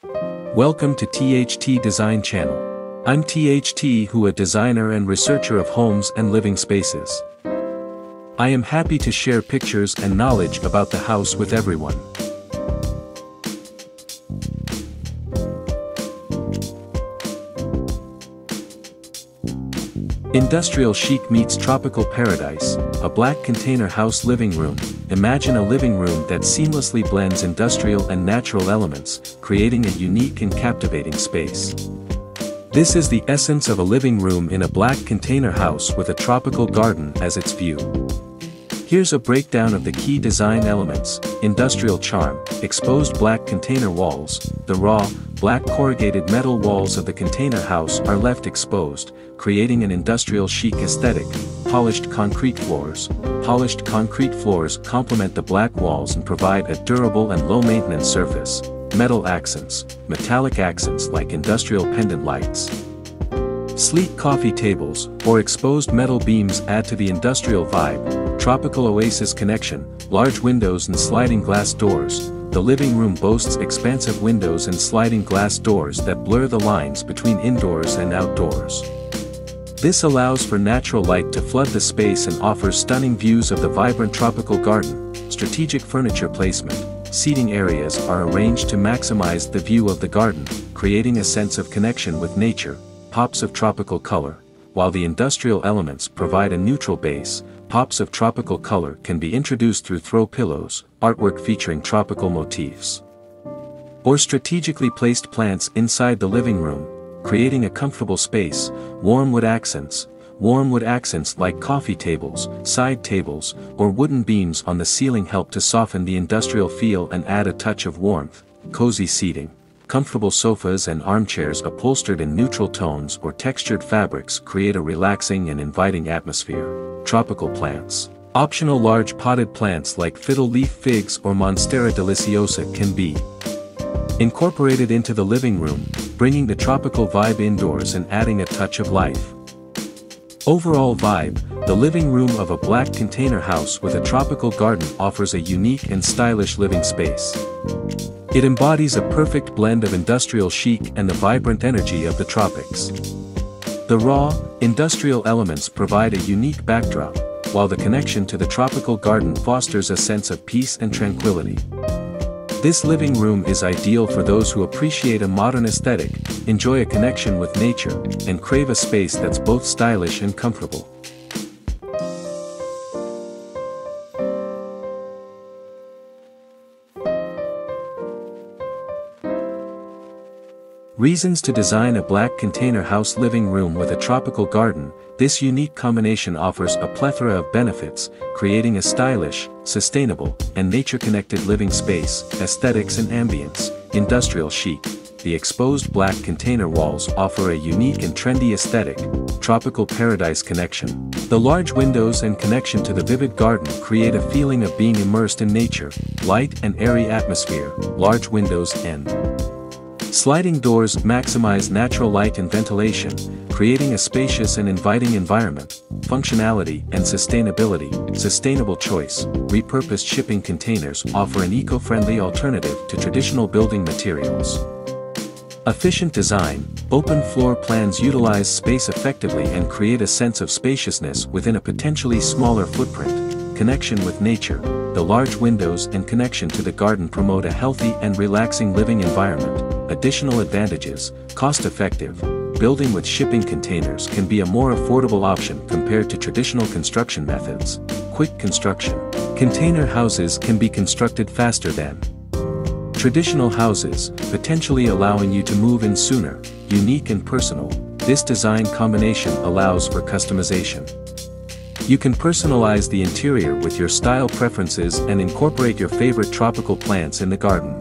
Welcome to THT Design Channel. I'm THT, who a designer and researcher of homes and living spaces. I am happy to share pictures and knowledge about the house with everyone. Industrial chic meets tropical paradise, a black container house living room. Imagine a living room that seamlessly blends industrial and natural elements, creating a unique and captivating space. This is the essence of a living room in a black container house with a tropical garden as its view. Here's a breakdown of the key design elements: industrial charm, exposed black container walls. The raw, black corrugated metal walls of the container house are left exposed, creating an industrial chic aesthetic. Polished concrete floors. Polished concrete floors complement the black walls and provide a durable and low-maintenance surface. Metal accents, metallic accents like industrial pendant lights. Sleek coffee tables, or exposed metal beams add to the industrial vibe. Tropical Oasis connection, large windows and sliding glass doors. The living room boasts expansive windows and sliding glass doors that blur the lines between indoors and outdoors. This allows for natural light to flood the space and offers stunning views of the vibrant tropical garden. Strategic furniture placement. Seating areas are arranged to maximize the view of the garden, creating a sense of connection with nature. Pops of tropical color. While the industrial elements provide a neutral base, pops of tropical color can be introduced through throw pillows, artwork featuring tropical motifs, or strategically placed plants inside the living room, creating a comfortable space. Warm wood accents. Warm wood accents like coffee tables, side tables, or wooden beams on the ceiling help to soften the industrial feel and add a touch of warmth. Cozy seating. Comfortable sofas and armchairs upholstered in neutral tones or textured fabrics create a relaxing and inviting atmosphere. Tropical plants. Optional large potted plants like fiddle leaf figs or Monstera deliciosa can be incorporated into the living room, bringing the tropical vibe indoors and adding a touch of life. Overall vibe, the living room of a black container house with a tropical garden offers a unique and stylish living space. It embodies a perfect blend of industrial chic and the vibrant energy of the tropics. The raw, industrial elements provide a unique backdrop, while the connection to the tropical garden fosters a sense of peace and tranquility. This living room is ideal for those who appreciate a modern aesthetic, enjoy a connection with nature, and crave a space that's both stylish and comfortable. Reasons to design a black container house living room with a tropical garden. This unique combination offers a plethora of benefits, creating a stylish, sustainable, and nature-connected living space. Aesthetics and ambience. Industrial chic. The exposed black container walls offer a unique and trendy aesthetic. Tropical paradise connection. The large windows and connection to the vivid garden create a feeling of being immersed in nature. Light and airy atmosphere. Large windows and sliding doors maximize natural light and ventilation, creating a spacious and inviting environment. Functionality and sustainability. Sustainable choice. Repurposed shipping containers offer an eco-friendly alternative to traditional building materials. Efficient design. Open floor plans utilize space effectively and create a sense of spaciousness within a potentially smaller footprint. Connection with nature. The large windows and connection to the garden promote a healthy and relaxing living environment. Additional advantages. Cost-effective. Building with shipping containers can be a more affordable option compared to traditional construction methods. Quick construction. Container houses can be constructed faster than traditional houses, potentially allowing you to move in sooner. Unique and personal. This design combination allows for customization. You can personalize the interior with your style preferences and incorporate your favorite tropical plants in the garden.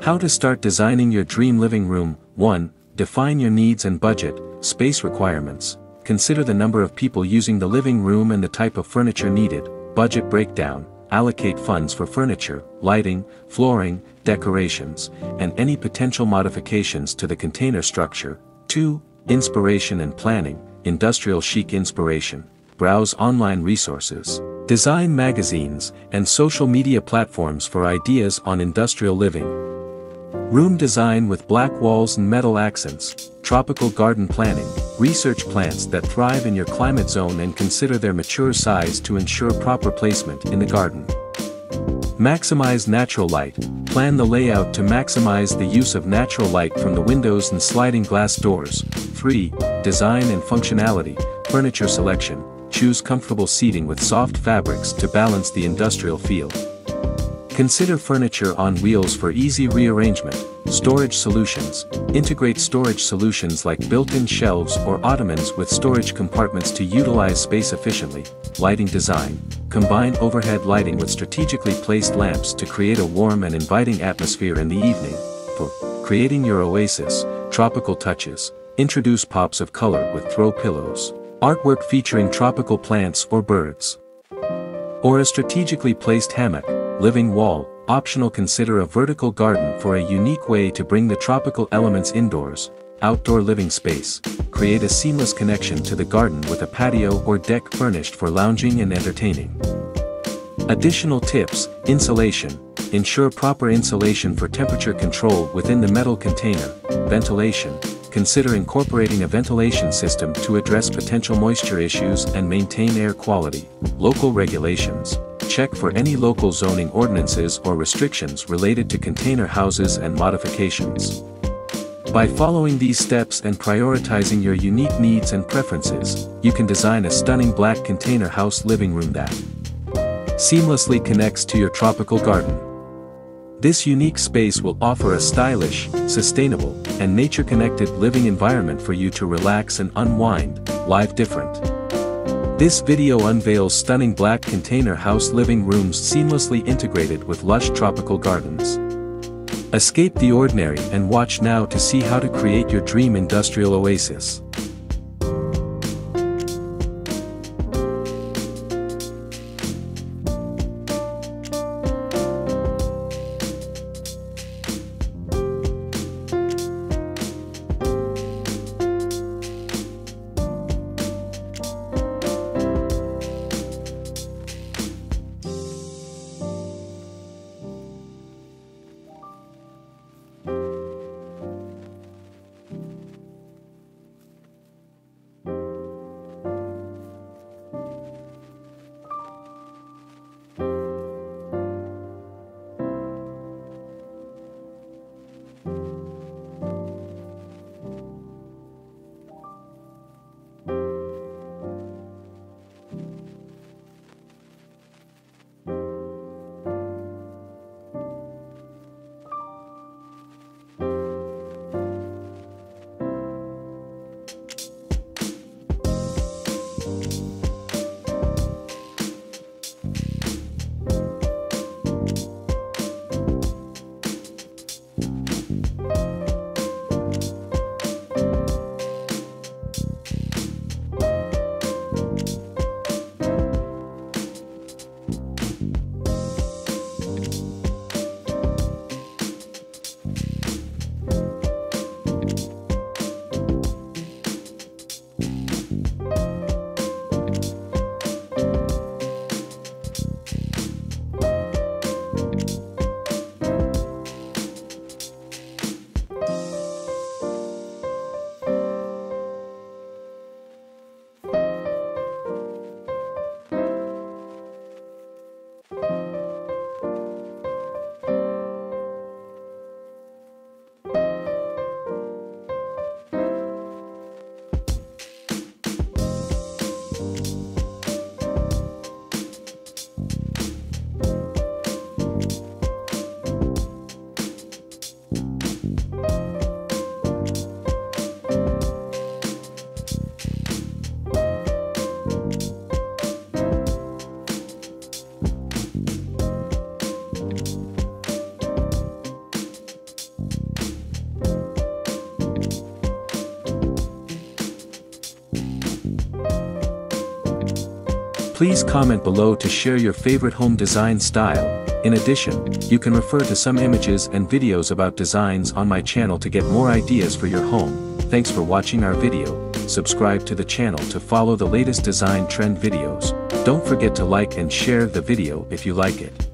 How to start designing your dream living room. 1. Define your needs and budget. Space requirements. Consider the number of people using the living room and the type of furniture needed. Budget breakdown. Allocate funds for furniture, lighting, flooring, decorations, and any potential modifications to the container structure. 2. Inspiration and planning. industrial chic inspiration. Browse online resources, design magazines, and social media platforms for ideas on industrial living. Room design with black walls and metal accents. Tropical garden planning. Research plants that thrive in your climate zone and consider their mature size to ensure proper placement in the garden. Maximize natural light. Plan the layout to maximize the use of natural light from the windows and sliding glass doors. 3. Design and functionality. Furniture selection. Choose comfortable seating with soft fabrics to balance the industrial feel. Consider furniture on wheels for easy rearrangement. Storage solutions. Integrate storage solutions like built-in shelves or ottomans with storage compartments to utilize space efficiently. Lighting design. Combine overhead lighting with strategically placed lamps to create a warm and inviting atmosphere in the evening. 4. Creating your oasis. Tropical touches. Introduce pops of color with throw pillows. Artwork featuring tropical plants or birds. Or a strategically placed hammock. Living wall. Optional. Consider a vertical garden for a unique way to bring the tropical elements indoors. Outdoor living space. Create a seamless connection to the garden with a patio or deck furnished for lounging and entertaining. Additional tips. Insulation. Ensure proper insulation for temperature control within the metal container. Ventilation. Consider incorporating a ventilation system to address potential moisture issues and maintain air quality. Local regulations. Check for any local zoning ordinances or restrictions related to container houses and modifications. By following these steps and prioritizing your unique needs and preferences, you can design a stunning black container house living room that seamlessly connects to your tropical garden. This unique space will offer a stylish, sustainable, and nature-connected living environment for you to relax and unwind. Live different. This video unveils stunning black container house living rooms seamlessly integrated with lush tropical gardens. Escape the ordinary and watch now to see how to create your dream industrial oasis. Please comment below to share your favorite home design style. In addition, you can refer to some images and videos about designs on my channel to get more ideas for your home. Thanks for watching our video. subscribe to the channel to follow the latest design trend videos. Don't forget to like and share the video if you like it.